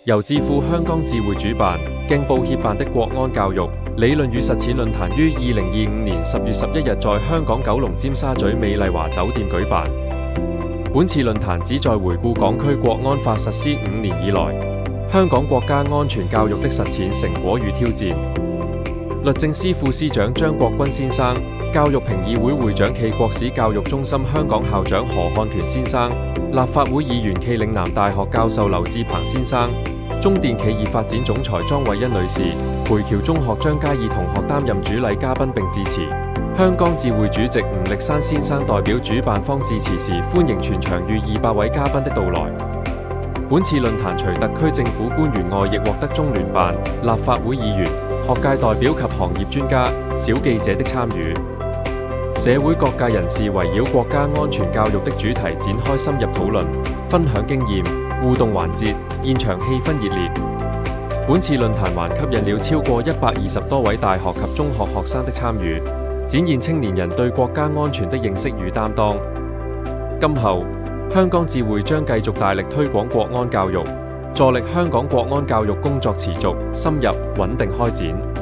由智庫香港智匯主辦、鏡報協辦的國安教育理論與實踐論壇於2025年10月11日在香港九龍尖沙咀美麗華酒店舉辦。本次論壇旨在回顧港區國安法實施5年以來，香港國家安全教育的實踐成果與挑戰。律政司副司長張國軍先生、教育評議會會長暨國史教育中心香港校長何漢權先生、立法會議員暨嶺南大學教授劉志鵬先生、中電企業發展總裁莊偉欣女士、培僑中學張嘉義同學擔任主禮嘉賓並致辭。香港智匯主席吳力山先生代表主辦方致辭時，歡迎全場逾200位嘉賓的到來。本次論壇除特區政府官員外，亦獲得中聯辦、立法會議員、學界代表及行業專家、小記者的參與。社會各界人士圍繞國家安全教育的主題展開深入討論，分享經驗，互動環節，現場氣氛熱烈。本次論壇還吸引了超過120多位大學及中學學生的參與，展現青年人對國家安全的認識與擔當。今後，香港智匯將繼續大力推廣國安教育，助力香港國安教育工作持續、深入、穩定開展。